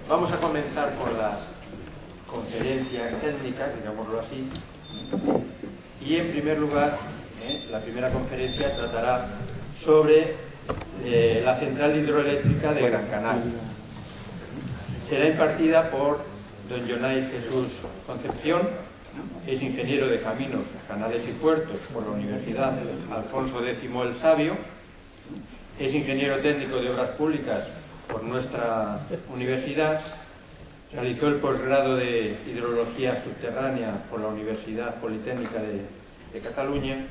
Vamos a comenzar con las conferencias técnicas, digámoslo así, y en primer lugar, la primera conferencia tratará sobre la central hidroeléctrica de Gran Canaria. Será impartida por don Jonay Jesús Concepción, es ingeniero de Caminos, Canales y Puertos por la Universidad Alfonso X el Sabio, es ingeniero técnico de Obras Públicas por nuestra universidad, realizó el posgrado de Hidrología Subterránea por la Universidad Politécnica de Cataluña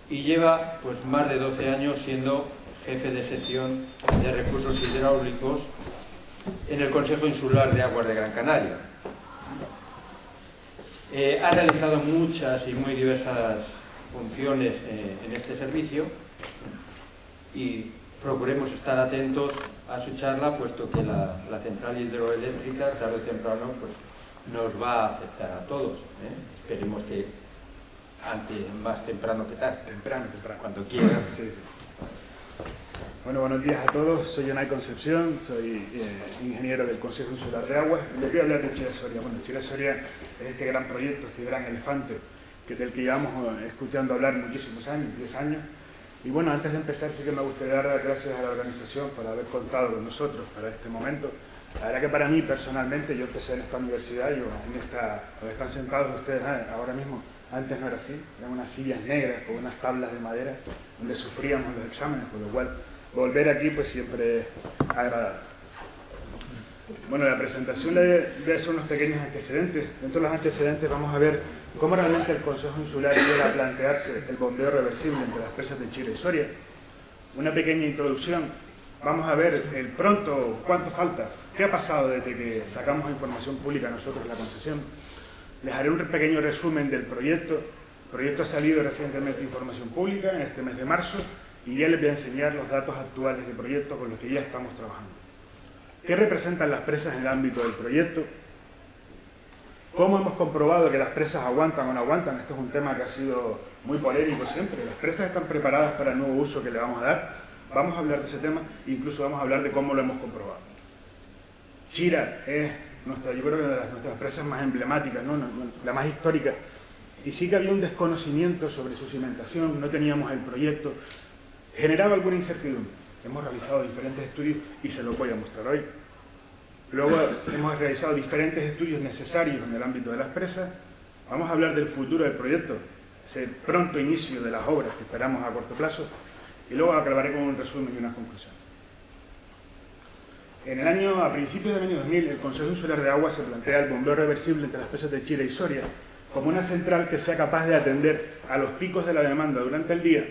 y lleva pues más de 12 años siendo jefe de sección de recursos hidráulicos en el Consejo Insular de Aguas de Gran Canaria. Ha realizado muchas y muy diversas funciones en este servicio y procuremos estar atentos a su charla, puesto que la central hidroeléctrica, tarde o temprano, pues, nos va a afectar a todos. Esperemos que más temprano que tarde. Temprano. Cuando quieran. Sí. Bueno, buenos días a todos. Soy Jonay Concepción, soy ingeniero del Consejo Insular de Aguas. Les voy a hablar de Chira Soria. Bueno, Chira Soria es este gran proyecto, este gran elefante, del que llevamos escuchando hablar muchísimos años, 10 años. Y bueno, antes de empezar sí que me gustaría dar las gracias a la organización por haber contado con nosotros para este momento. La verdad que para mí personalmente, yo empecé en esta universidad, donde están sentados ustedes ahora mismo, antes no era así, eran unas sillas negras con unas tablas de madera donde sufríamos los exámenes, por lo cual volver aquí pues siempre es agradable. Bueno, la presentación le hace unos pequeños antecedentes. Dentro de los antecedentes vamos a ver cómo realmente el Consejo Insular llega a plantearse el bombeo reversible entre las presas de Chira y Soria. Una pequeña introducción. Vamos a ver el pronto, cuánto falta, qué ha pasado desde que sacamos información pública nosotros la concesión. Les haré un pequeño resumen del proyecto. El proyecto ha salido recientemente de información pública en este mes de marzo y ya les voy a enseñar los datos actuales del proyecto con los que ya estamos trabajando. ¿Qué representan las presas en el ámbito del proyecto? ¿Cómo hemos comprobado que las presas aguantan o no aguantan? Esto es un tema que ha sido muy polémico siempre. Las presas están preparadas para el nuevo uso que le vamos a dar. Vamos a hablar de ese tema e incluso vamos a hablar de cómo lo hemos comprobado. Chira es yo creo que una de nuestras presas más emblemáticas, ¿no? La más histórica. Y sí que había un desconocimiento sobre su cimentación, no teníamos el proyecto, generaba alguna incertidumbre. Hemos realizado diferentes estudios y se los voy a mostrar hoy. Luego hemos realizado diferentes estudios necesarios en el ámbito de las presas. Vamos a hablar del futuro del proyecto, ese pronto inicio de las obras que esperamos a corto plazo. Y luego acabaré con un resumen y una conclusión. A principios del año 2000, el Consejo Insular de Aguas se plantea el bombeo reversible entre las presas de Chira y Soria como una central que sea capaz de atender a los picos de la demanda durante el día,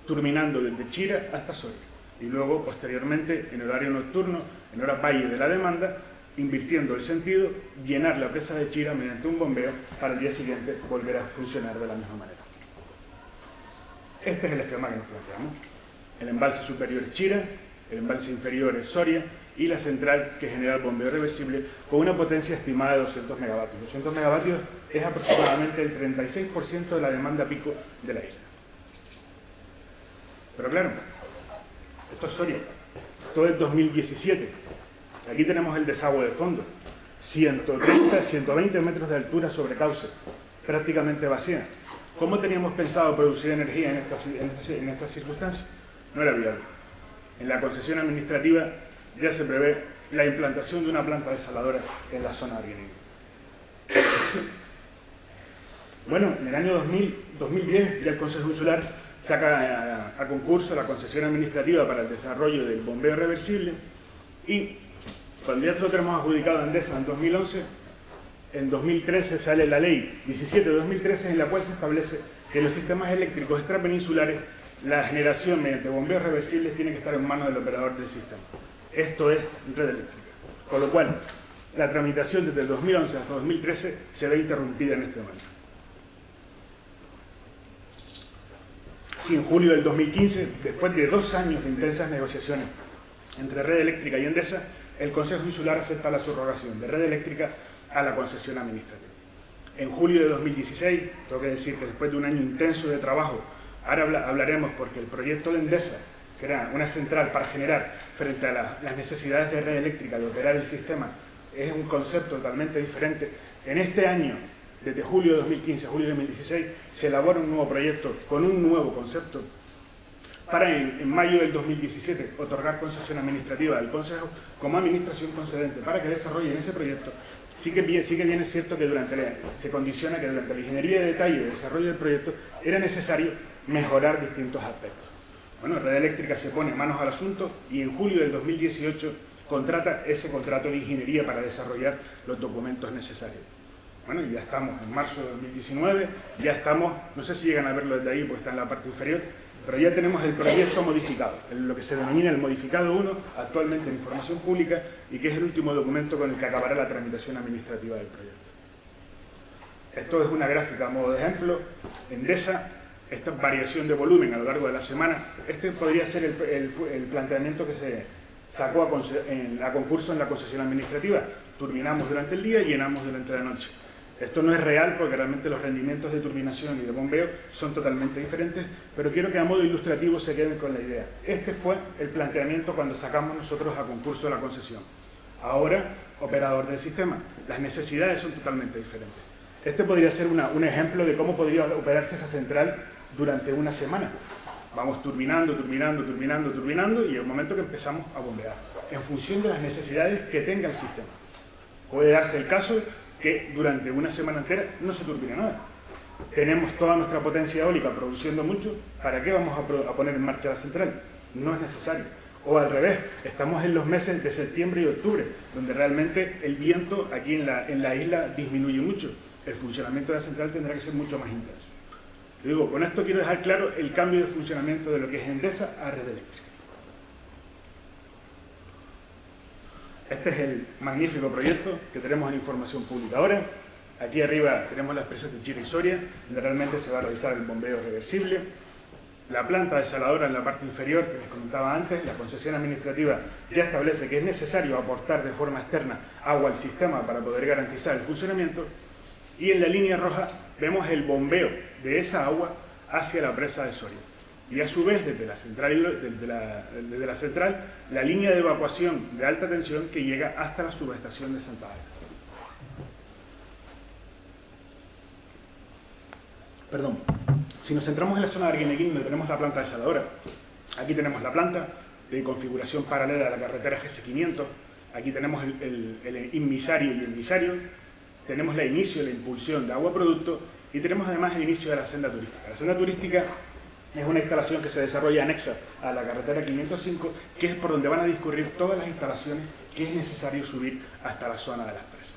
turbinando desde Chira hasta Soria. Y luego, posteriormente, en horario nocturno, en hora valle de la demanda, invirtiendo el sentido, llenar la presa de Chira mediante un bombeo para el día siguiente volver a funcionar de la misma manera. Este es el esquema que nos planteamos. El embalse superior es Chira, el embalse inferior es Soria y la central que genera el bombeo reversible con una potencia estimada de 200 megavatios. 200 megavatios es aproximadamente el 36% de la demanda pico de la isla. Pero claro, esto es Soria, esto es 2017. Aquí tenemos el desagüe de fondo, 120 metros de altura sobre cauce, prácticamente vacía. ¿Cómo teníamos pensado producir energía en estas circunstancias? No era viable. En la concesión administrativa ya se prevé la implantación de una planta desaladora en la zona arguineña. Bueno, en el año 2010 ya el Consejo Insular saca a concurso la concesión administrativa para el desarrollo del bombeo reversible y cuando ya se lo tenemos adjudicado a Endesa en 2011, en 2013 sale la ley 17 de 2013 en la cual se establece que en los sistemas eléctricos extrapeninsulares la generación mediante bombeos reversibles tiene que estar en manos del operador del sistema. Esto es red eléctrica. Con lo cual, la tramitación desde el 2011 hasta 2013 se ve interrumpida en este momento. Si en julio del 2015, después de 2 años de intensas negociaciones entre Red Eléctrica y Endesa, el Consejo Insular acepta la subrogación de Red Eléctrica a la concesión administrativa. En julio de 2016, tengo que decir que después de un año intenso de trabajo, ahora hablaremos porque el proyecto de Endesa, que era una central para generar frente a las necesidades de red eléctrica de operar el sistema, es un concepto totalmente diferente. En este año, desde julio de 2015 a julio de 2016, se elabora un nuevo proyecto con un nuevo concepto para en mayo del 2017 otorgar concesión administrativa al Consejo como administración concedente para que desarrollen ese proyecto. Sí que bien es cierto que se condiciona que durante la ingeniería de detalle y desarrollo del proyecto era necesario mejorar distintos aspectos. Bueno, Red Eléctrica se pone manos al asunto y en julio del 2018 contrata ese contrato de ingeniería para desarrollar los documentos necesarios. Bueno, ya estamos en marzo de 2019, ya estamos, no sé si llegan a verlo desde ahí porque está en la parte inferior, pero ya tenemos el proyecto modificado, lo que se denomina el modificado 1, actualmente en información pública, y que es el último documento con el que acabará la tramitación administrativa del proyecto. Esto es una gráfica a modo de ejemplo. Endesa, esta variación de volumen a lo largo de la semana, este podría ser el planteamiento que se sacó a concurso en la concesión administrativa. Turbinamos durante el día y llenamos durante la noche. Esto no es real porque realmente los rendimientos de turbinación y de bombeo son totalmente diferentes, pero quiero que a modo ilustrativo se queden con la idea. Este fue el planteamiento cuando sacamos nosotros a concurso la concesión. Ahora, operador del sistema, las necesidades son totalmente diferentes. Este podría ser un ejemplo de cómo podría operarse esa central durante una semana. Vamos turbinando, turbinando, turbinando, turbinando y en el momento que empezamos a bombear, en función de las necesidades que tenga el sistema. Puede darse el caso que durante una semana entera no se turbina nada. Tenemos toda nuestra potencia eólica produciendo mucho, ¿para qué vamos a poner en marcha la central? No es necesario. O al revés, estamos en los meses de septiembre y octubre, donde realmente el viento aquí en la isla disminuye mucho. El funcionamiento de la central tendrá que ser mucho más intenso. Digo, con esto quiero dejar claro el cambio de funcionamiento de lo que es Endesa a Red Eléctrica. Este es el magnífico proyecto que tenemos en información pública ahora. Aquí arriba tenemos las presas de Chira y Soria, donde realmente se va a realizar el bombeo reversible. La planta desaladora en la parte inferior, que les comentaba antes, la concesión administrativa ya establece que es necesario aportar de forma externa agua al sistema para poder garantizar el funcionamiento. Y en la línea roja vemos el bombeo de esa agua hacia la presa de Soria. Y a su vez, desde la central, la línea de evacuación de alta tensión que llega hasta la subestación de Santa Ana. Perdón, si nos centramos en la zona de Arguineguín, donde tenemos la planta desaladora, aquí tenemos la planta de configuración paralela a la carretera GS500, aquí tenemos el inmisario y el misario, tenemos el inicio de la impulsión de agua producto y tenemos además el inicio de la senda turística. La senda turística es una instalación que se desarrolla anexa a la carretera 505, que es por donde van a discurrir todas las instalaciones que es necesario subir hasta la zona de las presas.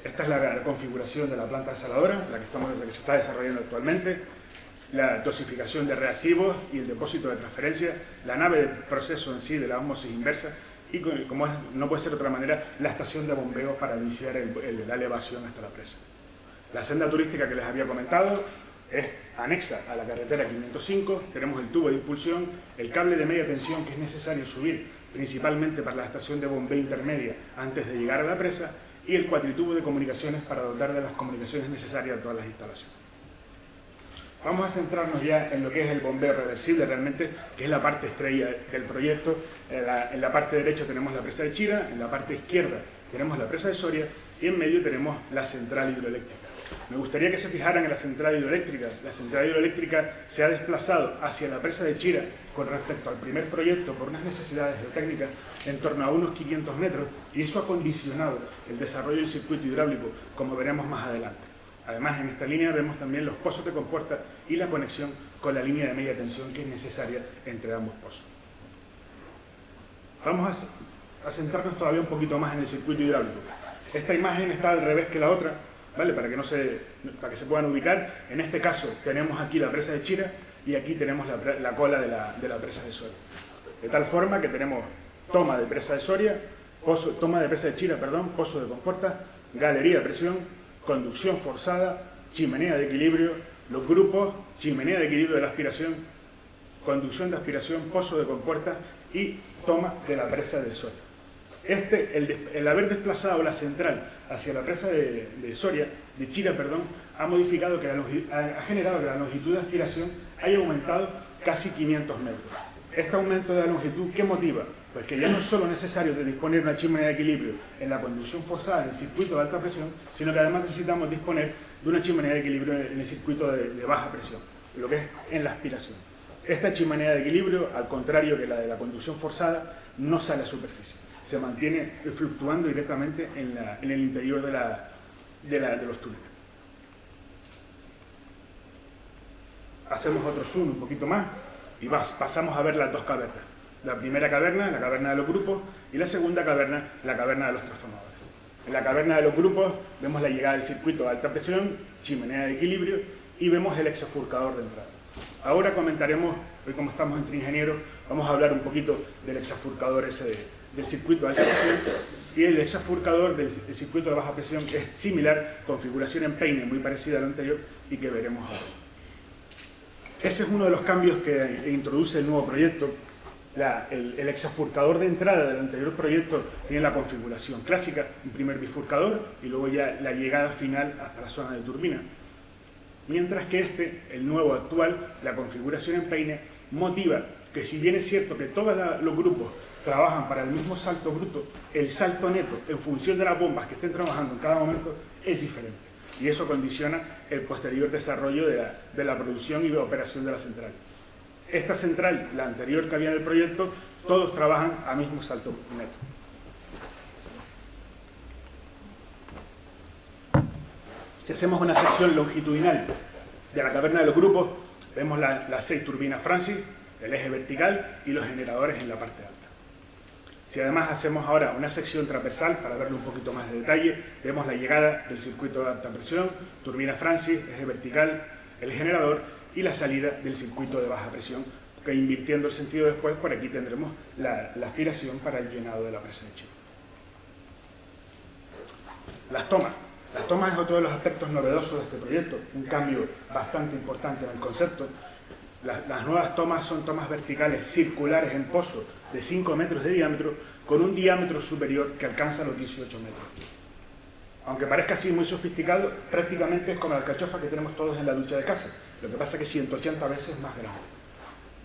Esta es la configuración de la planta desaladora, la que se está desarrollando actualmente, la dosificación de reactivos y el depósito de transferencia, la nave de proceso en sí de la ósmosis inversa y, como no puede ser de otra manera, la estación de bombeo para iniciar la elevación hasta la presa. La senda turística que les había comentado es anexa a la carretera 505, tenemos el tubo de impulsión, el cable de media tensión que es necesario subir principalmente para la estación de bombeo intermedia antes de llegar a la presa y el cuatritubo de comunicaciones para dotar de las comunicaciones necesarias a todas las instalaciones. Vamos a centrarnos ya en lo que es el bombeo reversible realmente, que es la parte estrella del proyecto. En la parte derecha tenemos la presa de Chira, en la parte izquierda tenemos la presa de Soria y en medio tenemos la central hidroeléctrica. Me gustaría que se fijaran en la central hidroeléctrica. La central hidroeléctrica se ha desplazado hacia la presa de Chira con respecto al primer proyecto por unas necesidades geotécnicas en torno a unos 500 metros y eso ha condicionado el desarrollo del circuito hidráulico, como veremos más adelante. Además, en esta línea vemos también los pozos de compuerta y la conexión con la línea de media tensión que es necesaria entre ambos pozos. Vamos a centrarnos todavía un poquito más en el circuito hidráulico. Esta imagen está al revés que la otra, ¿vale? Para que se puedan ubicar. En este caso tenemos aquí la presa de Chira y aquí tenemos la cola de la presa de Soria. De tal forma que tenemos toma de presa de Soria, toma de presa de Chira, pozo de compuerta, galería de presión, conducción forzada, chimenea de equilibrio, los grupos, chimenea de equilibrio de la aspiración, conducción de aspiración, pozo de compuerta y toma de la presa de Soria. El haber desplazado la central hacia la presa de Chira, ha modificado ha generado que la longitud de aspiración haya aumentado casi 500 metros. Este aumento de la longitud, ¿qué motiva? Pues que ya no es solo necesario de disponer de una chimenea de equilibrio en la conducción forzada en el circuito de alta presión, sino que además necesitamos disponer de una chimenea de equilibrio en el circuito de baja presión, lo que es en la aspiración. Esta chimenea de equilibrio, al contrario que la de la conducción forzada, no sale a superficie, se mantiene fluctuando directamente en el interior de los túneles. Hacemos otro zoom un poquito más y pasamos a ver las dos cavernas. La primera caverna, la caverna de los grupos, y la segunda caverna, la caverna de los transformadores. En la caverna de los grupos vemos la llegada del circuito de alta presión, chimenea de equilibrio, y vemos el hexafurcador de entrada. Ahora comentaremos, hoy como estamos entre ingenieros, vamos a hablar un poquito del hexafurcador ese del circuito de alta presión, y el hexafurcador del circuito de baja presión es similar, configuración en peine muy parecida a la anterior, y que veremos ahora. Este es uno de los cambios que introduce el nuevo proyecto. El hexafurcador de entrada del anterior proyecto tiene la configuración clásica, un primer bifurcador y luego ya la llegada final hasta la zona de turbina. Mientras que el nuevo actual, la configuración en peine, motiva que si bien es cierto que todos los grupos trabajan para el mismo salto bruto, el salto neto en función de las bombas que estén trabajando en cada momento es diferente. Y eso condiciona el posterior desarrollo de la producción y de operación de la central. Esta central, la anterior que había en el proyecto, todos trabajan a mismo salto neto. Si hacemos una sección longitudinal de la caverna de los grupos, vemos las 6 turbinas Francis, el eje vertical y los generadores en la parte alta. Si además hacemos ahora una sección transversal, para verlo un poquito más de detalle, vemos la llegada del circuito de alta presión, turbina Francis, eje vertical, el generador, y la salida del circuito de baja presión, que invirtiendo el sentido después, por aquí tendremos la aspiración para el llenado de la presa de Chile. Las tomas. Las tomas es otro de los aspectos novedosos de este proyecto, un cambio bastante importante en el concepto. Las nuevas tomas son tomas verticales circulares en pozo de 5 metros de diámetro, con un diámetro superior que alcanza los 18 metros. Aunque parezca así muy sofisticado, prácticamente es como la alcachofa que tenemos todos en la ducha de casa. Lo que pasa es que 180 veces más grande.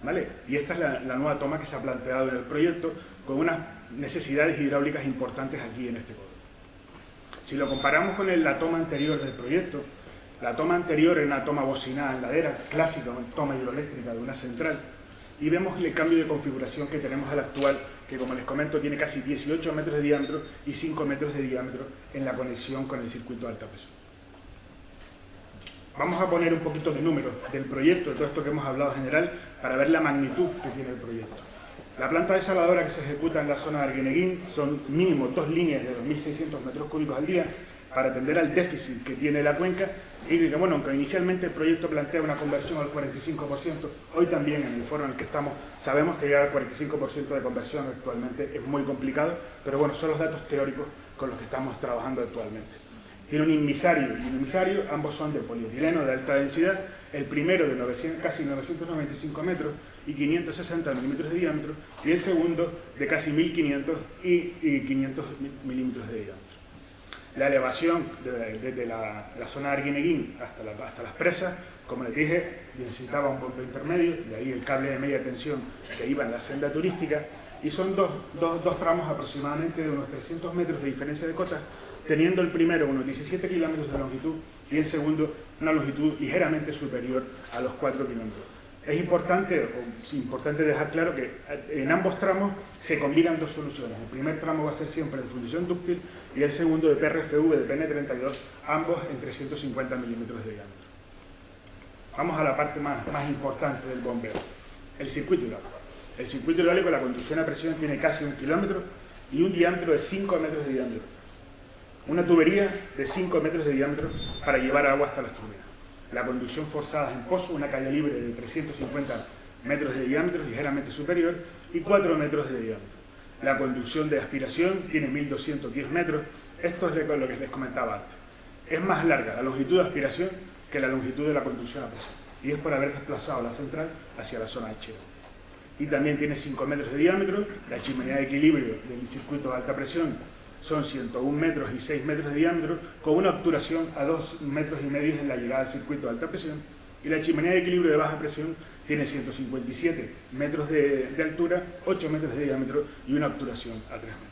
¿Vale? Y esta es la nueva toma que se ha planteado en el proyecto, con unas necesidades hidráulicas importantes aquí en este codo. Si lo comparamos con la toma anterior del proyecto, la toma anterior era una toma bocinada en ladera, clásica, una toma hidroeléctrica de una central, y vemos el cambio de configuración que tenemos al actual, que como les comento tiene casi 18 metros de diámetro y 5 metros de diámetro en la conexión con el circuito de alta presión. Vamos a poner un poquito de números del proyecto, de todo esto que hemos hablado en general, para ver la magnitud que tiene el proyecto. La planta desaladora que se ejecuta en la zona de Arguineguín son mínimo 2 líneas de 2.600 metros cúbicos al día para atender al déficit que tiene la cuenca, y que, bueno, aunque inicialmente el proyecto plantea una conversión al 45%, hoy también en el foro en el que estamos sabemos que llegar al 45% de conversión actualmente es muy complicado, pero bueno, son los datos teóricos con los que estamos trabajando actualmente. Tiene un inmisario y un emisario, ambos son de polietileno de alta densidad, el primero de casi 995 metros y 560 milímetros de diámetro, y el segundo de casi 1500 y 500 milímetros de diámetro. La elevación desde la zona de Arguineguín hasta las presas, como les dije, necesitaba un punto intermedio, de ahí el cable de media tensión que iba en la senda turística, y son dos tramos aproximadamente de unos 300 metros de diferencia de cotas, teniendo el primero unos 17 kilómetros de longitud y el segundo una longitud ligeramente superior a los 4 kilómetros. Es importante dejar claro que en ambos tramos se combinan dos soluciones. El primer tramo va a ser siempre de fundición dúctil y el segundo de PRFV de PN32, ambos en 350 milímetros de diámetro. Vamos a la parte más importante del bombeo, el circuito hidráulico. El circuito hidráulico, la conducción a presión, tiene casi 1 kilómetro y un diámetro de 5 metros de diámetro. Una tubería de 5 metros de diámetro para llevar agua hasta las turbinas. La conducción forzada en pozo, una calle libre de 350 metros de diámetro, ligeramente superior, y 4 metros de diámetro. La conducción de aspiración tiene 1210 metros. Esto es lo que les comentaba antes. Es más larga la longitud de aspiración que la longitud de la conducción a presión, y es por haber desplazado la central hacia la zona de Chile. Y también tiene 5 metros de diámetro. La chimenea de equilibrio del circuito de alta presión son 101 metros y 6 metros de diámetro, con una obturación a 2 metros y medio en la llegada al circuito de alta presión, Y la chimenea de equilibrio de baja presión tiene 157 metros de altura, 8 metros de diámetro y una obturación a 3 metros.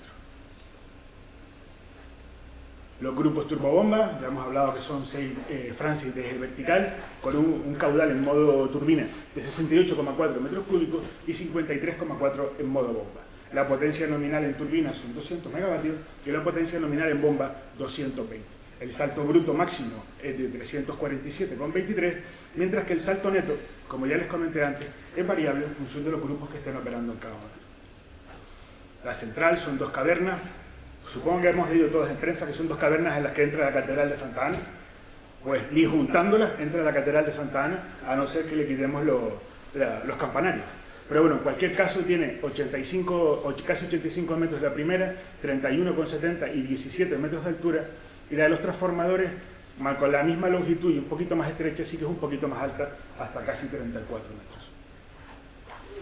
Los grupos turbobomba, ya hemos hablado que son 6 Francis de eje vertical, con un caudal en modo turbina de 68,4 metros cúbicos y 53,4 en modo bomba. La potencia nominal en turbina son 200 megavatios y la potencia nominal en bomba 220. El salto bruto máximo es de 347,23, mientras que el salto neto, como ya les comenté antes, es variable en función de los grupos que estén operando en cada uno. La central son 2 cavernas. Supongo que hemos leído todos en prensa que son 2 cavernas en las que entra la Catedral de Santa Ana. Pues ni juntándolas entra la Catedral de Santa Ana, a no ser que le quitemos los campanarios. Pero bueno, en cualquier caso tiene casi 85 metros la primera, 31,70 y 17 metros de altura, y la de los transformadores, con la misma longitud y un poquito más estrecha, sí que es un poquito más alta, hasta casi 34 metros.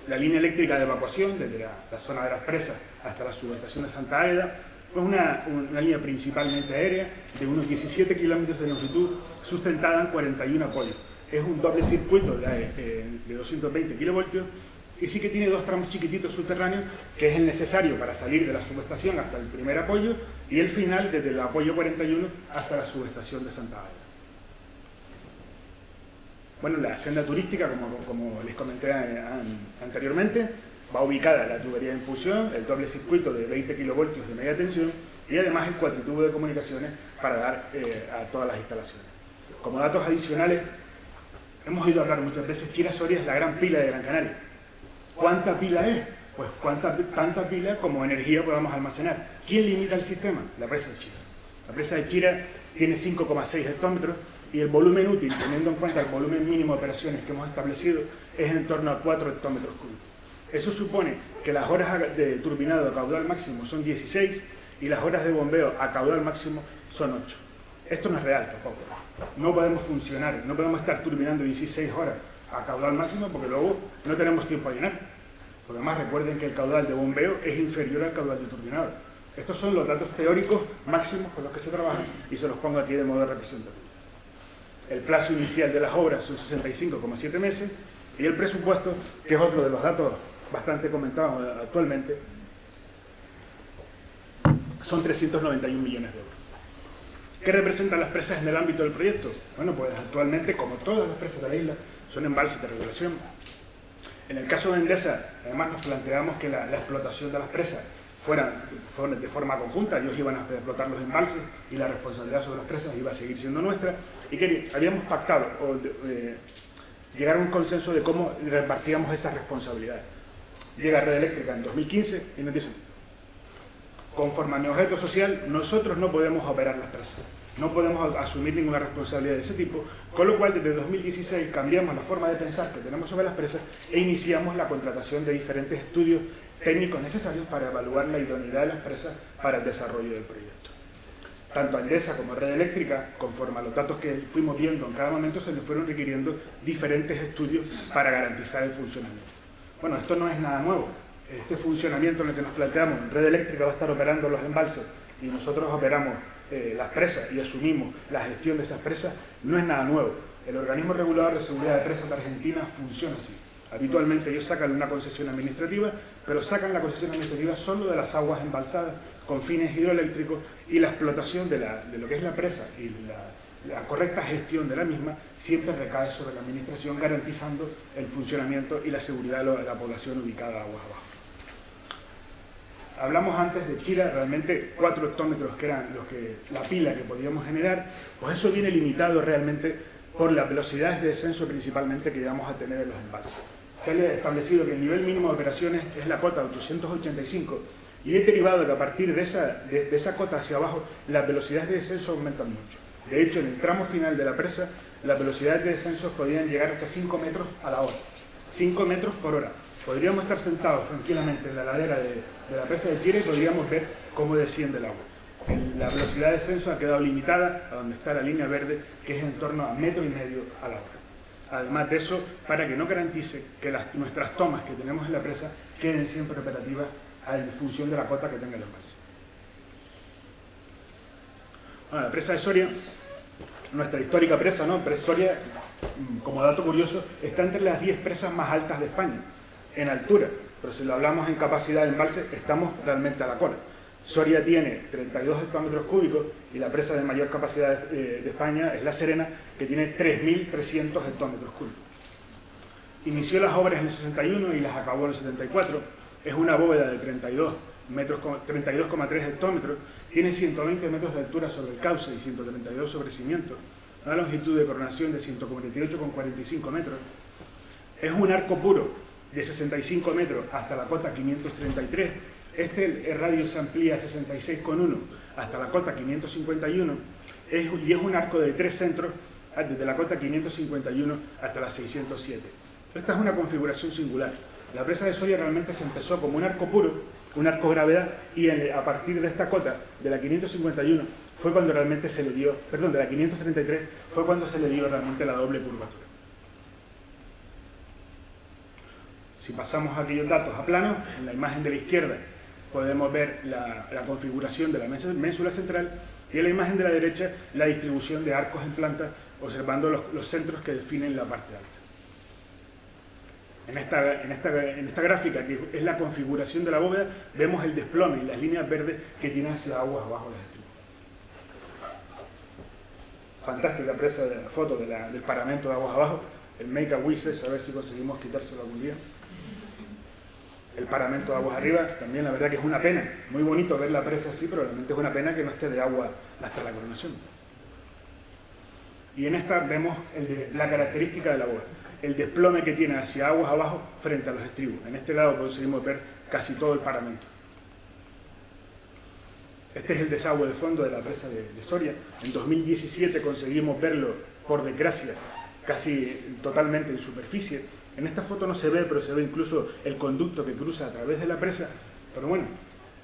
La línea eléctrica de evacuación, desde la zona de las presas hasta la subestación de Santa Águeda, es una línea principalmente aérea, de unos 17 kilómetros de longitud, sustentada en 41 apoyos. Es un doble circuito de 220 kilovoltios, y sí que tiene 2 tramos chiquititos subterráneos, que es el necesario para salir de la subestación hasta el primer apoyo, y el final desde el apoyo 41 hasta la subestación de Santa Águeda. Bueno, la senda turística, como les comenté anteriormente, va ubicada en la tubería de impulsión, el doble circuito de 20 kilovoltios de media tensión y además el cuatritubo de comunicaciones para dar a todas las instalaciones. Como datos adicionales, hemos oído hablar muchas veces, Chira Soria es la gran pila de Gran Canaria. ¿Cuánta pila es? Pues tanta pila como energía podamos almacenar. ¿Quién limita el sistema? La presa de Chira. La presa de Chira tiene 5,6 hectómetros y el volumen útil, teniendo en cuenta el volumen mínimo de operaciones que hemos establecido, es en torno a 4 hectómetros cúbicos. Eso supone que las horas de turbinado a caudal máximo son 16 y las horas de bombeo a caudal máximo son 8. Esto no es real tampoco. No podemos funcionar, no podemos estar turbinando 16 horas a caudal máximo porque luego no tenemos tiempo a llenar. Porque además recuerden que el caudal de bombeo es inferior al caudal de turbinado. Estos son los datos teóricos máximos con los que se trabajan y se los pongo aquí de modo representativo. El plazo inicial de las obras son 65,7 meses y el presupuesto, que es otro de los datos bastante comentados actualmente, son 391 millones de euros. ¿Qué representan las presas en el ámbito del proyecto? Bueno, pues actualmente, como todas las presas de la isla, son embalses de regulación. En el caso de Endesa, además nos planteamos que la explotación de las presas fueran de forma conjunta, ellos iban a explotar los embalses y la responsabilidad sobre las presas iba a seguir siendo nuestra, y que habíamos pactado llegar a un consenso de cómo repartíamos esas responsabilidades. Llega Red Eléctrica en 2015 y nos dicen, conforme a mi objeto social, nosotros no podemos operar las presas, no podemos asumir ninguna responsabilidad de ese tipo, con lo cual desde 2016 cambiamos la forma de pensar que tenemos sobre las presas e iniciamos la contratación de diferentes estudios técnicos necesarios para evaluar la idoneidad de las presas para el desarrollo del proyecto. Tanto a Endesa como a Red Eléctrica, conforme a los datos que fuimos viendo en cada momento, se les fueron requiriendo diferentes estudios para garantizar el funcionamiento. Bueno, esto no es nada nuevo. Este funcionamiento en el que nos planteamos, Red Eléctrica va a estar operando los embalses y nosotros operamos las presas y asumimos la gestión de esas presas, no es nada nuevo. El organismo regulador de seguridad de presas de Argentina funciona así. Habitualmente ellos sacan una concesión administrativa, pero sacan la concesión administrativa solo de las aguas embalsadas con fines hidroeléctricos y la explotación de lo que es la presa y la correcta gestión de la misma siempre recae sobre la administración, garantizando el funcionamiento y la seguridad de la población ubicada aguas abajo. Hablamos antes de Chira, realmente 4 hectómetros que eran la pila que podíamos generar, pues eso viene limitado realmente por las velocidades de descenso principalmente que íbamos a tener en los embalses. Se ha establecido que el nivel mínimo de operaciones es la cota 885 y he derivado que a partir de esa cota hacia abajo las velocidades de descenso aumentan mucho. De hecho, en el tramo final de la presa, las velocidades de descenso podían llegar hasta 5 metros a la hora, 5 metros por hora. Podríamos estar sentados tranquilamente en la ladera de la presa de Chira y podríamos ver cómo desciende el agua. La velocidad de descenso ha quedado limitada a donde está la línea verde, que es en torno a 1,5 metros a la hora. Además de eso, para que no garantice que nuestras tomas que tenemos en la presa queden siempre operativas en función de la cota que tenga el embalse. Bueno, la presa de Soria, nuestra histórica presa, ¿no? Presa Soria, como dato curioso, está entre las 10 presas más altas de España, en altura, pero si lo hablamos en capacidad de embalse, estamos realmente a la cola. Soria tiene 32 hectómetros cúbicos y la presa de mayor capacidad de España es La Serena, que tiene 3.300 hectómetros cúbicos. Inició las obras en el 61 y las acabó en el 74. Es una bóveda de 32,3 hectómetros, tiene 120 metros de altura sobre el cauce y 132 sobre cimientos, una longitud de coronación de 148,45 metros. Es un arco puro de 65 metros hasta la cota 533. El radio se amplía a 66,1 hasta la cota 551 y es un arco de 3 centros desde la cota 551 hasta la 607. Esta es una configuración singular. La presa de Soria realmente se empezó como un arco puro, un arco gravedad, y a partir de esta cota, de la 551, fue cuando realmente se le dio, perdón, de la 533, fue cuando se le dio realmente la doble curvatura. Si pasamos aquellos datos a plano, en la imagen de la izquierda podemos ver la configuración de la ménsula central y en la imagen de la derecha la distribución de arcos en planta, observando los centros que definen la parte alta. En esta gráfica, que es la configuración de la bóveda, vemos el desplome y las líneas verdes que tiene hacia aguas abajo las estribos. Fantástica presa de la foto del paramento de aguas abajo, el Make a Wish, a ver si conseguimos quitárselo algún día. El paramento de aguas arriba, también la verdad que es una pena, muy bonito ver la presa así, pero realmente es una pena que no esté de agua hasta la coronación. Y en esta vemos la característica de la bóveda, el desplome que tiene hacia aguas abajo frente a los estribos. En este lado conseguimos ver casi todo el paramento. Este es el desagüe de fondo de la presa de Soria. En 2017 conseguimos verlo, por desgracia, casi totalmente en superficie. En esta foto no se ve, pero se ve incluso el conducto que cruza a través de la presa. Pero bueno,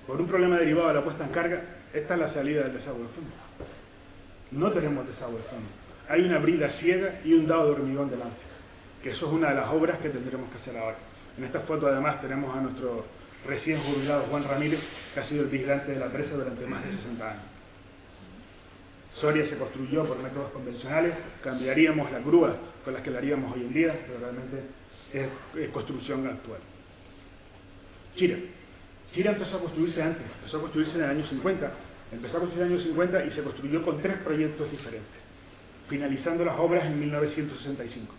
por un problema derivado de la puesta en carga, esta es la salida del desagüe de fondo. No tenemos desagüe de fondo. Hay una brida ciega y un dado de hormigón delante, que eso es una de las obras que tendremos que hacer ahora. En esta foto además tenemos a nuestro recién jubilado Juan Ramírez, que ha sido el vigilante de la presa durante más de 60 años. Soria se construyó por métodos convencionales, cambiaríamos las grúas con las que la haríamos hoy en día, pero realmente es construcción actual. Chira empezó a construirse antes, empezó a construirse en el año 50, y se construyó con 3 proyectos diferentes, finalizando las obras en 1965.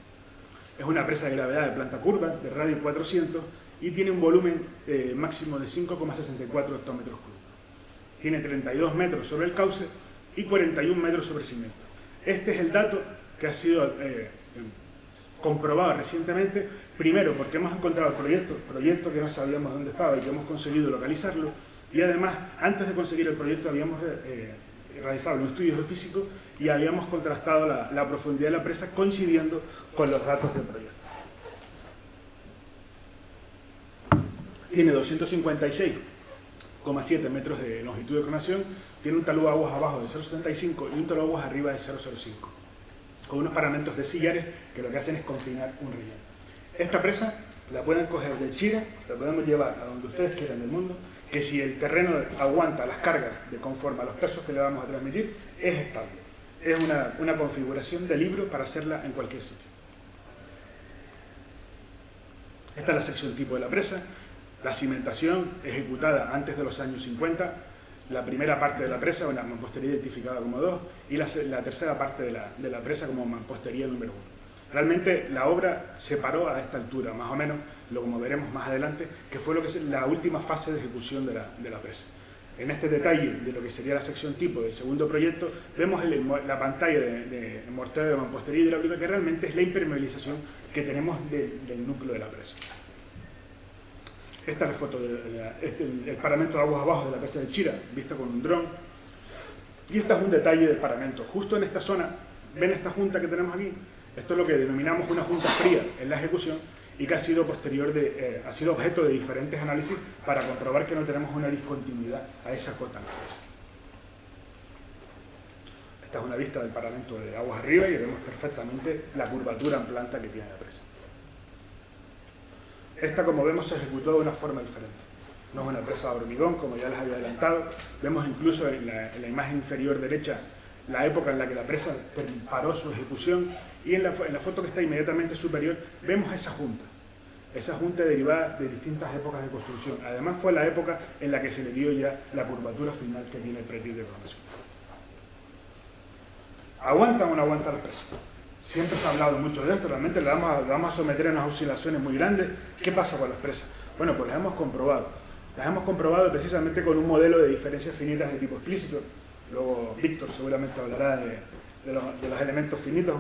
Es una presa de gravedad de planta curva, de radio 400, y tiene un volumen máximo de 5,64 hectómetros cúbicos. Tiene 32 metros sobre el cauce y 41 metros sobre cimiento. Este es el dato que ha sido comprobado recientemente, primero porque hemos encontrado el proyecto que no sabíamos dónde estaba y que hemos conseguido localizarlo, y además, antes de conseguir el proyecto habíamos realizado un estudio geofísico y habíamos contrastado la profundidad de la presa coincidiendo con los datos del proyecto. Tiene 256,7 metros de longitud de coronación, tiene un talud de aguas abajo de 0,75 y un talud de aguas arriba de 0,05, con unos paramentos de sillares que lo que hacen es confinar un relleno. Esta presa la pueden coger del Chira, la podemos llevar a donde ustedes quieran del mundo, que si el terreno aguanta las cargas de conforme a los pesos que le vamos a transmitir, es estable. Es una configuración de libro para hacerla en cualquier sitio. Esta es la sección tipo de la presa. La cimentación ejecutada antes de los años 50, la primera parte de la presa, una mampostería identificada como 2, y la tercera parte de la presa como mampostería número 1. Realmente la obra se paró a esta altura, más o menos, como veremos más adelante, que fue lo que es la última fase de ejecución de la presa. En este detalle de lo que sería la sección tipo del segundo proyecto, vemos la pantalla de mortero de mampostería hidráulica, que realmente es la impermeabilización que tenemos del núcleo de la presa. Esta es la foto del paramento de aguas abajo de la presa de Chira, vista con un dron. Y este es un detalle del paramento. Justo en esta zona, ¿ven esta junta que tenemos aquí? Esto es lo que denominamos una junta fría en la ejecución y que ha sido ha sido objeto de diferentes análisis para comprobar que no tenemos una discontinuidad a esa cota. Esta es una vista del paramento de aguas arriba y vemos perfectamente la curvatura en planta que tiene la presa. Esta, como vemos, se ejecutó de una forma diferente. No es una presa de hormigón, como ya les había adelantado. Vemos incluso en la imagen inferior derecha la época en la que la presa paró su ejecución, y en la foto que está inmediatamente superior vemos esa junta derivada de distintas épocas de construcción. Además fue la época en la que se le dio ya la curvatura final que tiene el pretil de progresión. ¿Aguanta o no aguanta la presa? Siempre se ha hablado mucho de esto, realmente le vamos a someter a unas oscilaciones muy grandes. ¿Qué pasa con las presas? Bueno, pues las hemos comprobado. Las hemos comprobado precisamente con un modelo de diferencias finitas de tipo explícito. Luego Víctor seguramente hablará de los elementos finitos,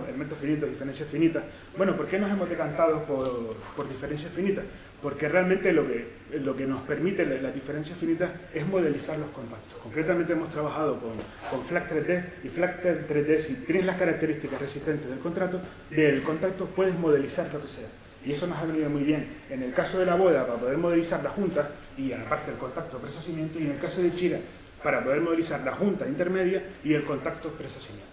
diferencias finitas. Bueno, ¿por qué nos hemos decantado por diferencias finitas? Porque realmente lo que nos permite las diferencias finitas es modelizar los contactos. Concretamente hemos trabajado con FLAC 3D, y FLAC 3D, si tienes las características resistentes del contacto, puedes modelizar lo que sea. Y eso nos ha venido muy bien en el caso de la boda para poder modelizar la junta y aparte el contacto presa-cimiento, y en el caso de Chira para poder modelizar la junta intermedia y el contacto presa-cimiento.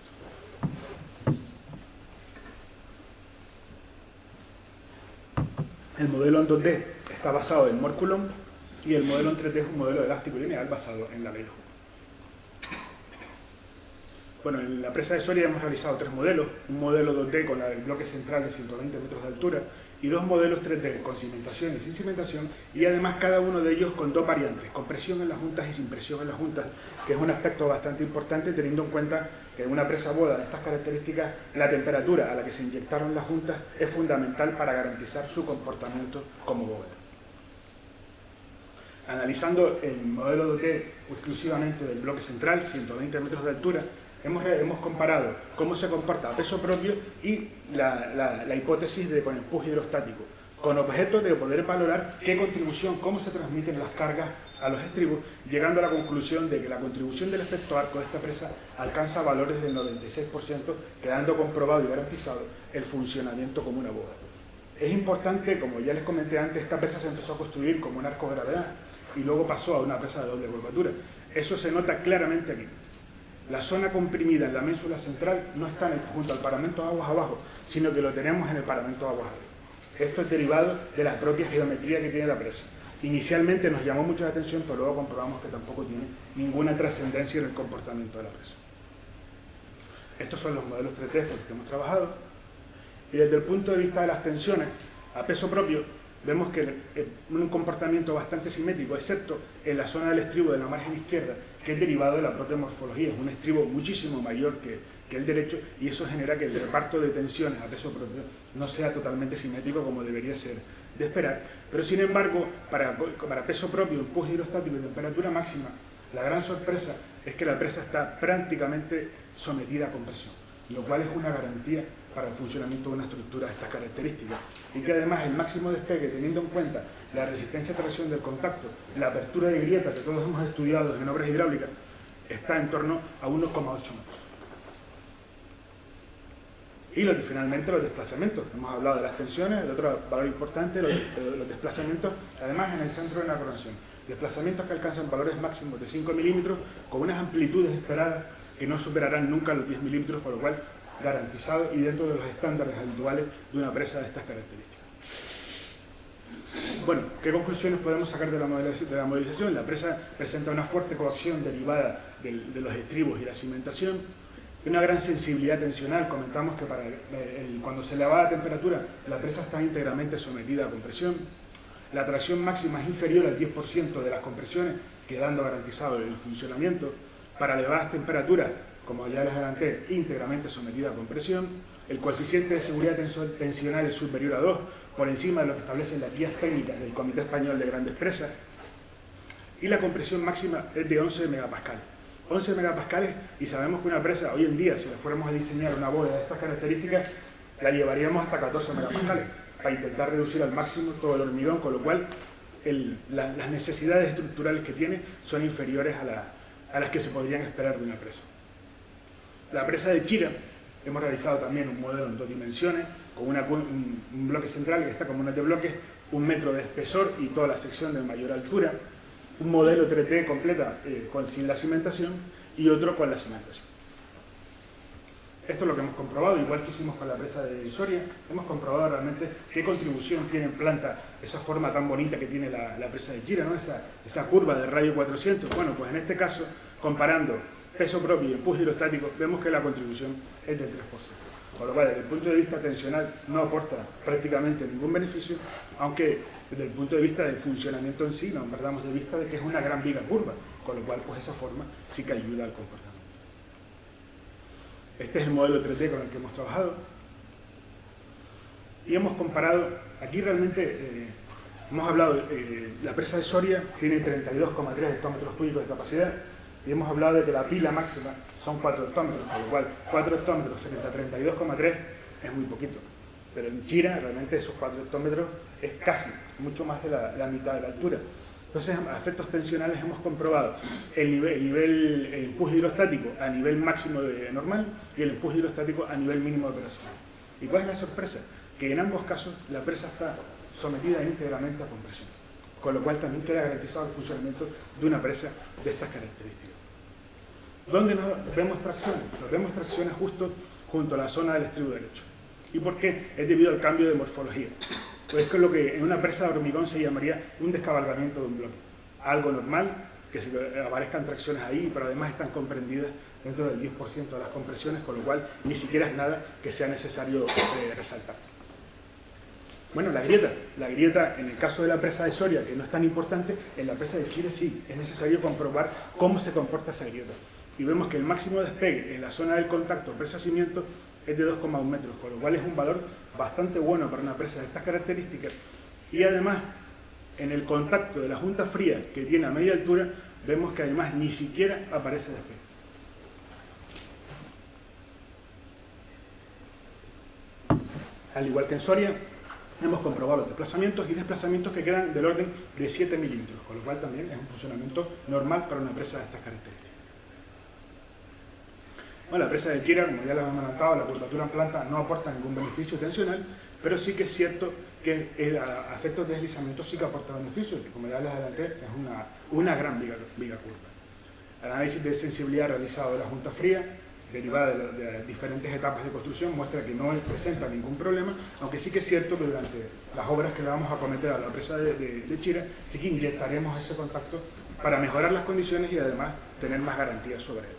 El modelo en 2D está basado en Morculon y el modelo en 3D es un modelo elástico lineal basado en Lavelo. Bueno, en la presa de Soria hemos realizado 3 modelos, un modelo 2D con el bloque central de 120 metros de altura y 2 modelos 3D con cimentación y sin cimentación, y además cada uno de ellos con 2 variantes, con presión en las juntas y sin presión en las juntas, que es un aspecto bastante importante teniendo en cuenta que en una presa boda de estas características la temperatura a la que se inyectaron las juntas es fundamental para garantizar su comportamiento como boda. Analizando el modelo 2D exclusivamente del bloque central, 120 metros de altura, hemos comparado cómo se comporta a peso propio y la hipótesis con empuje hidrostático, con objeto de poder valorar qué contribución, cómo se transmiten las cargas a los estribos, llegando a la conclusión de que la contribución del efecto arco de esta presa alcanza valores del 96%, quedando comprobado y garantizado el funcionamiento como una boda. Es importante, como ya les comenté antes, esta presa se empezó a construir como un arco de gravedad y luego pasó a una presa de doble curvatura. Eso se nota claramente aquí. La zona comprimida en la ménsula central no está junto al paramento de aguas abajo, sino que lo tenemos en el paramento de aguas arriba. Esto es derivado de la propia geometría que tiene la presa. Inicialmente nos llamó mucho la atención, pero luego comprobamos que tampoco tiene ninguna trascendencia en el comportamiento de la presa. Estos son los modelos 3D con los que hemos trabajado. Y desde el punto de vista de las tensiones, a peso propio, vemos que un comportamiento bastante simétrico, excepto en la zona del estribo de la margen izquierda, que es derivado de la propia morfología. Es un estribo muchísimo mayor que el derecho, y eso genera que el reparto de tensiones a peso propio no sea totalmente simétrico como debería ser de esperar. Pero sin embargo, para peso propio, empuje hidrostático y temperatura máxima, la gran sorpresa es que la presa está prácticamente sometida a compresión, lo cual es una garantía para el funcionamiento de una estructura de estas características, y que además el máximo despegue, teniendo en cuenta la resistencia a tracción del contacto, la apertura de grieta que todos hemos estudiado en obras hidráulicas, está en torno a 1,8 metros. Y finalmente los desplazamientos. Hemos hablado de las tensiones, el otro valor importante, los desplazamientos, además en el centro de la corrección. Desplazamientos que alcanzan valores máximos de 5 milímetros con unas amplitudes esperadas que no superarán nunca los 10 milímetros, por lo cual garantizado y dentro de los estándares habituales de una presa de estas características. Bueno, ¿qué conclusiones podemos sacar de la modelización? La presa presenta una fuerte coacción derivada de los estribos y la cimentación, una gran sensibilidad tensional. Comentamos que cuando se eleva la temperatura, la presa está íntegramente sometida a compresión. La tracción máxima es inferior al 10% de las compresiones, quedando garantizado el funcionamiento. Para elevadas temperaturas, como ya les adelanté, íntegramente sometida a compresión. El coeficiente de seguridad tensional es superior a 2, por encima de lo que establecen las guías técnicas del Comité Español de Grandes Presas. Y la compresión máxima es de 11 megapascales. 11 megapascales, y sabemos que una presa hoy en día, si le fuéramos a diseñar una boda de estas características, la llevaríamos hasta 14 megapascales, para intentar reducir al máximo todo el hormigón, con lo cual las necesidades estructurales que tiene son inferiores a las que se podrían esperar de una presa. La presa de Chira, hemos realizado también un modelo en 2 dimensiones, con un bloque central que está como una de bloques, 1 metro de espesor y toda la sección de mayor altura, un modelo 3D completa sin la cimentación y otro con la cimentación. Esto es lo que hemos comprobado, igual que hicimos con la presa de Soria. Hemos comprobado realmente qué contribución tiene en planta esa forma tan bonita que tiene la presa de Chira, ¿no? Esa curva de radio 400. Bueno, pues en este caso, comparando peso propio y empuje hidrostático, vemos que la contribución es del 3%. Con lo cual, desde el punto de vista tensional, no aporta prácticamente ningún beneficio, aunque desde el punto de vista del funcionamiento en sí, nos perdamos de vista de que es una gran viga curva, con lo cual, pues esa forma sí que ayuda al comportamiento. Este es el modelo 3D con el que hemos trabajado. Y hemos comparado, aquí realmente hemos hablado, la presa de Soria tiene 32,3 hectómetros cúbicos de capacidad, y hemos hablado de que la pila máxima son 4 hectómetros, con lo cual 4 hectómetros frente a 32,3 es muy poquito. Pero en Chira realmente esos 4 hectómetros es casi, mucho más de la mitad de la altura. Entonces, a efectos tensionales hemos comprobado el empuje hidrostático a nivel máximo de normal y el empuje hidrostático a nivel mínimo de operación. ¿Y cuál es la sorpresa? Que en ambos casos la presa está sometida íntegramente a compresión, con lo cual también queda garantizado el funcionamiento de una presa de estas características. ¿Dónde nos vemos tracciones? Nos vemos tracciones justo junto a la zona del estribo derecho. ¿Y por qué? Es debido al cambio de morfología. Pues es lo que en una presa de hormigón se llamaría un descabalgamiento de un bloque. Algo normal, que se aparezcan tracciones ahí, pero además están comprendidas dentro del 10% de las compresiones, con lo cual ni siquiera es nada que sea necesario resaltar. Bueno, la grieta en el caso de la presa de Soria, que no es tan importante, en la presa de Chile sí, es necesario comprobar cómo se comporta esa grieta. Y vemos que el máximo despegue en la zona del contacto presa-cimiento es de 2,1 metros, con lo cual es un valor bastante bueno para una presa de estas características. Y además, en el contacto de la junta fría que tiene a media altura, vemos que además ni siquiera aparece despegue. Al igual que en Soria, hemos comprobado los desplazamientos y desplazamientos que quedan del orden de 7 milímetros, con lo cual también es un funcionamiento normal para una presa de estas características. Bueno, la presa de Chira, como ya lo hemos adelantado, la curvatura en planta no aporta ningún beneficio tensional, pero sí que es cierto que a efectos de deslizamiento sí que aporta beneficios, que como ya les adelanté, es una gran viga curva. El análisis de sensibilidad realizado de la junta fría, derivada de diferentes etapas de construcción, muestra que no presenta ningún problema, aunque sí que es cierto que durante las obras que le vamos a cometer a la presa de Chira, sí que inyectaremos ese contacto para mejorar las condiciones y además tener más garantías sobre él.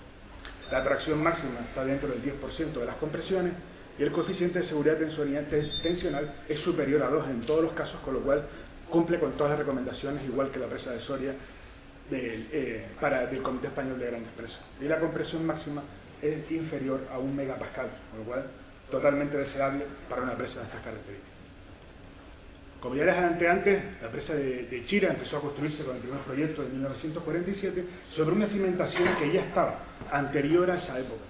La tracción máxima está dentro del 10% de las compresiones y el coeficiente de seguridad tensional es superior a 2 en todos los casos, con lo cual cumple con todas las recomendaciones, igual que la presa de Soria del Comité Español de Grandes Presas. Y la compresión máxima es inferior a 1 megapascal, con lo cual totalmente deseable para una presa de estas características. Como ya les adelanté antes, la presa de Chira empezó a construirse con el primer proyecto de 1947 sobre una cimentación que ya estaba anterior a esa época.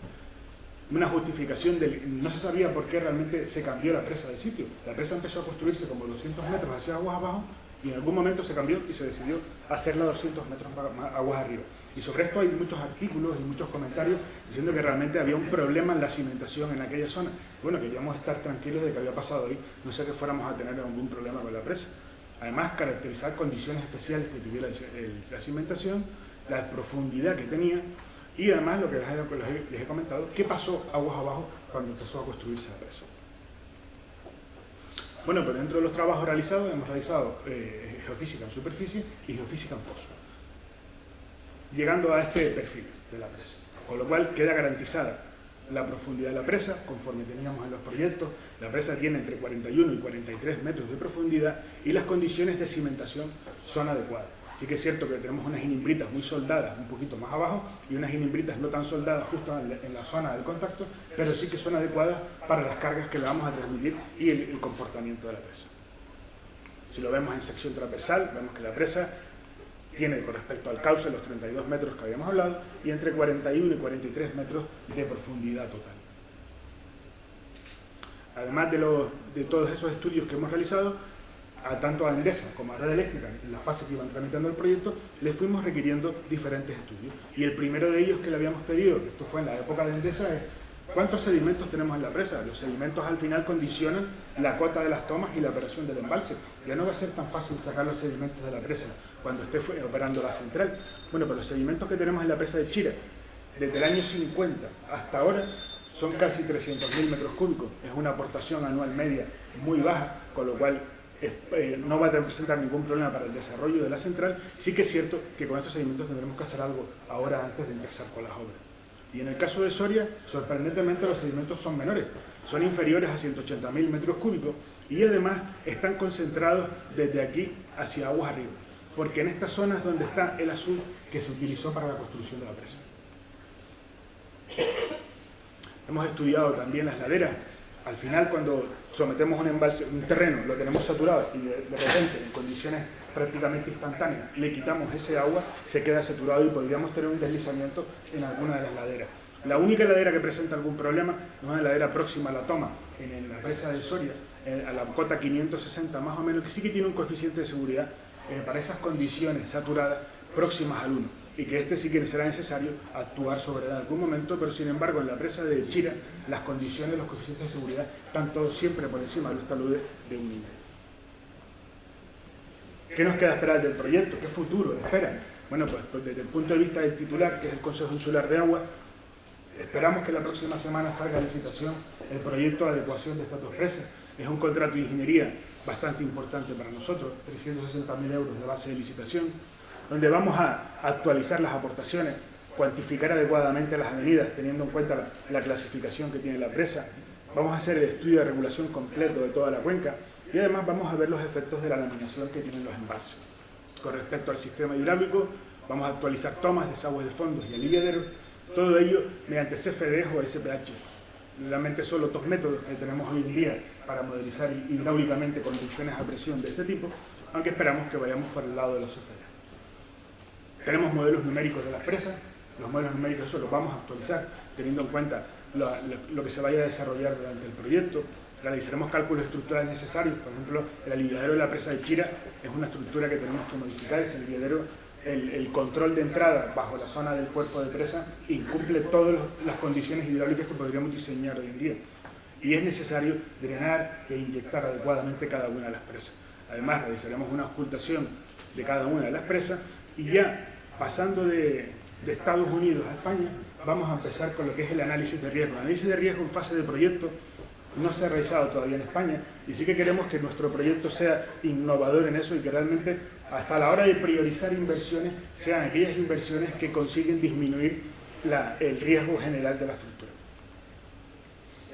Una justificación no se sabía por qué realmente se cambió la presa de sitio. La presa empezó a construirse como 200 metros hacia aguas abajo y en algún momento se cambió y se decidió hacerla 200 metros más aguas arriba. Y sobre esto hay muchos artículos y muchos comentarios diciendo que realmente había un problema en la cimentación en aquella zona. Bueno, queríamos estar tranquilos de que había pasado ahí, no sé que fuéramos a tener algún problema con la presa. Además, caracterizar condiciones especiales que tuviera la cimentación, la profundidad que tenía y además lo que les he comentado, qué pasó aguas abajo cuando empezó a construirse la presa. Bueno, pero dentro de los trabajos realizados, hemos realizado geofísica en superficie y geofísica en pozo, llegando a este perfil de la presa, con lo cual queda garantizada la profundidad de la presa, conforme teníamos en los proyectos. La presa tiene entre 41 y 43 metros de profundidad y las condiciones de cimentación son adecuadas. Sí que es cierto que tenemos unas ginimbritas muy soldadas un poquito más abajo y unas ginimbritas no tan soldadas justo en la zona del contacto, pero sí que son adecuadas para las cargas que le vamos a transmitir y el comportamiento de la presa. Si lo vemos en sección transversal, vemos que la presa tiene con respecto al cauce los 32 metros que habíamos hablado y entre 41 y 43 metros de profundidad total. Además de todos esos estudios que hemos realizado, tanto a Endesa como a Red Eléctrica, en la fase que iban tramitando el proyecto, les fuimos requiriendo diferentes estudios. Y el primero de ellos que le habíamos pedido, que esto fue en la época de Endesa, es ¿cuántos sedimentos tenemos en la presa? Los sedimentos al final condicionan la cota de las tomas y la operación del embalse. Ya no va a ser tan fácil sacar los sedimentos de la presa cuando esté operando la central. Bueno, pues los sedimentos que tenemos en la presa de Chira, desde el año 50 hasta ahora, son casi 300.000 metros cúbicos. Es una aportación anual media muy baja, con lo cual no va a presentar ningún problema para el desarrollo de la central. Sí que es cierto que con estos sedimentos tendremos que hacer algo ahora antes de empezar con las obras. Y en el caso de Soria, sorprendentemente los sedimentos son menores, son inferiores a 180.000 metros cúbicos y además están concentrados desde aquí hacia aguas arriba, porque en estas zonas donde está el azul que se utilizó para la construcción de la presa. Hemos estudiado también las laderas. Al final, cuando sometemos un embalse, un terreno, lo tenemos saturado y de repente, en condiciones prácticamente instantáneas, le quitamos ese agua, se queda saturado y podríamos tener un deslizamiento en alguna de las laderas. La única ladera que presenta algún problema es una ladera próxima a la toma, en la presa de Soria, a la cota 560 más o menos, que sí que tiene un coeficiente de seguridad para esas condiciones saturadas próximas al 1. Y que este sí que será necesario actuar sobre él en algún momento, pero sin embargo en la presa de Chira las condiciones, los coeficientes de seguridad están todos siempre por encima de los taludes de 1,5. ¿Qué nos queda esperar del proyecto? ¿Qué futuro espera? Bueno, pues desde el punto de vista del titular, que es el Consejo Insular de Agua, esperamos que la próxima semana salga a licitación el proyecto de adecuación de estas dos presas. Es un contrato de ingeniería bastante importante para nosotros, 360.000 euros de base de licitación, donde vamos a actualizar las aportaciones, cuantificar adecuadamente las avenidas, teniendo en cuenta la clasificación que tiene la presa. Vamos a hacer el estudio de regulación completo de toda la cuenca y además vamos a ver los efectos de la laminación que tienen los embalses. Con respecto al sistema hidráulico, vamos a actualizar tomas, desagües de fondos y aliviaderos, todo ello mediante CFD o SPH. Realmente son los dos métodos que tenemos hoy en día para modelizar hidráulicamente conducciones a presión de este tipo, aunque esperamos que vayamos por el lado de los CFD. Tenemos modelos numéricos de las presas, los modelos numéricos eso los vamos a actualizar teniendo en cuenta lo que se vaya a desarrollar durante el proyecto. Realizaremos cálculos estructurales necesarios, por ejemplo, el aliviadero de la presa de Chira es una estructura que tenemos que modificar, ese aliviadero, el control de entrada bajo la zona del cuerpo de presa incumple todas las condiciones hidráulicas que podríamos diseñar hoy en día. Y es necesario drenar e inyectar adecuadamente cada una de las presas. Además, realizaremos una ocultación de cada una de las presas y ya pasando de Estados Unidos a España, vamos a empezar con lo que es el análisis de riesgo. El análisis de riesgo en fase de proyecto no se ha realizado todavía en España y sí que queremos que nuestro proyecto sea innovador en eso y que realmente hasta la hora de priorizar inversiones sean aquellas inversiones que consiguen disminuir el riesgo general de la estructura.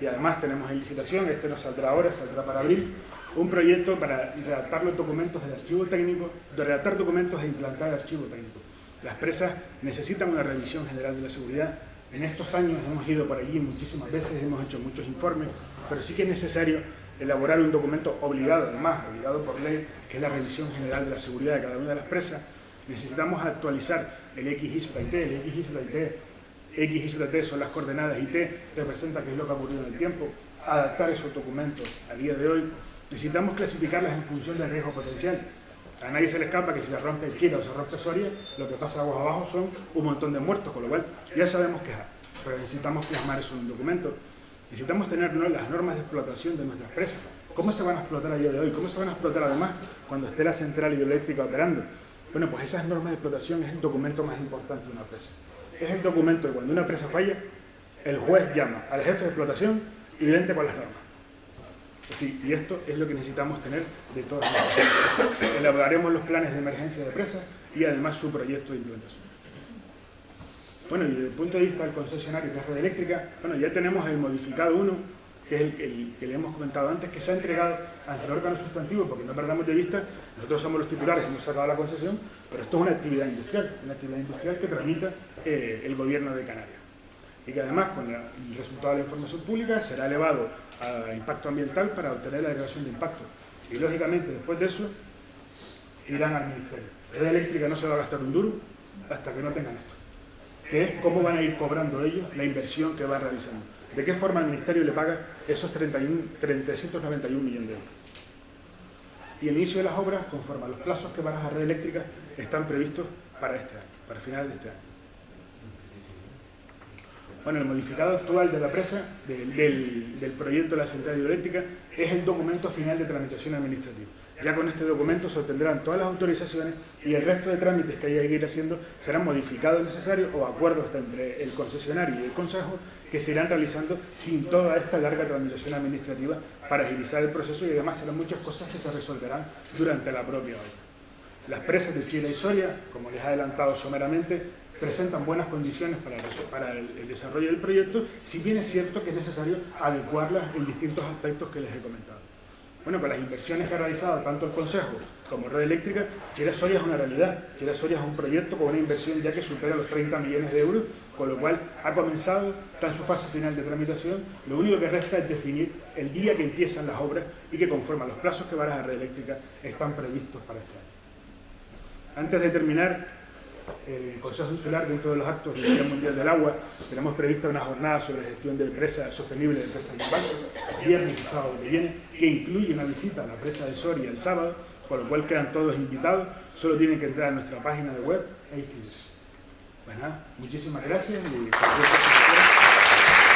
Y además tenemos en licitación, este no saldrá ahora, saldrá para abril, un proyecto para redactar los documentos del archivo técnico, de redactar documentos e implantar el archivo técnico. Las presas necesitan una revisión general de la seguridad. En estos años hemos ido por allí muchísimas veces, hemos hecho muchos informes, pero sí que es necesario elaborar un documento obligado, además, obligado por ley, que es la revisión general de la seguridad de cada una de las presas. Necesitamos actualizar el XISLA-IT, el XISLA-T son las coordenadas y T representa qué es lo que ha ocurrido en el tiempo, adaptar esos documentos a día de hoy. Necesitamos clasificarlas en función del riesgo potencial. A nadie se le escapa que si se rompe el Chira o se rompe Soria, lo que pasa aguas abajo son un montón de muertos, con lo cual ya sabemos qué es, pero necesitamos plasmar eso en un documento. Necesitamos tener las normas de explotación de nuestras presas. ¿Cómo se van a explotar a día de hoy? ¿Cómo se van a explotar además cuando esté la central hidroeléctrica operando? Bueno, pues esas normas de explotación es el documento más importante de una presa. Es el documento que cuando una presa falla, el juez llama al jefe de explotación y vente con las normas. Sí, y esto es lo que necesitamos tener de todas las presas. Elaboraremos los planes de emergencia de presas y además su proyecto de implantación. Bueno, y desde el punto de vista del concesionario que es Red Eléctrica, bueno, ya tenemos el modificado 1, que es el que le hemos comentado antes, que se ha entregado ante el órgano sustantivo, porque no perdamos de vista, nosotros somos los titulares, hemos sacado la concesión, pero esto es una actividad industrial que tramita el gobierno de Canarias. Y que además, con el resultado de la información pública, será elevado a impacto ambiental para obtener la declaración de impacto. Y lógicamente, después de eso, irán al Ministerio. Red Eléctrica no se va a gastar un duro hasta que no tengan esto, que es cómo van a ir cobrando ellos la inversión que van realizando. ¿De qué forma el Ministerio le paga esos 391 millones de euros? Y el inicio de las obras, conforme a los plazos que van a Red Eléctrica, están previstos para este año, para finales de este año. Bueno, el modificado actual de la presa, del proyecto de la central hidroeléctrica, es el documento final de tramitación administrativa. Ya con este documento se obtendrán todas las autorizaciones y el resto de trámites que haya que ir haciendo serán modificados necesarios o acuerdos entre el concesionario y el Consejo que se irán realizando sin toda esta larga tramitación administrativa para agilizar el proceso y además serán muchas cosas que se resolverán durante la propia obra. Las presas de Chira y Soria, como les he adelantado someramente, presentan buenas condiciones para el desarrollo del proyecto, si bien es cierto que es necesario adecuarlas en distintos aspectos que les he comentado. Bueno, con las inversiones que ha realizado tanto el Consejo como Red Eléctrica, Chira Soria es una realidad. Chira Soria es un proyecto con una inversión ya que supera los 30 millones de euros, con lo cual ha comenzado, está en su fase final de tramitación. Lo único que resta es definir el día que empiezan las obras y que conforme a los plazos que baraja Red Eléctrica están previstos para este año. Antes de terminar, el Consejo Insular, dentro de los actos del Día Mundial del Agua, tenemos prevista una jornada sobre gestión de empresas sostenible de empresas de impacto, viernes y sábado que viene, que incluye una visita a la presa de Soria el sábado, con lo cual quedan todos invitados, solo tienen que entrar a nuestra página de web e inscribirse. Pues nada, muchísimas gracias y cualquier cosa que quieran.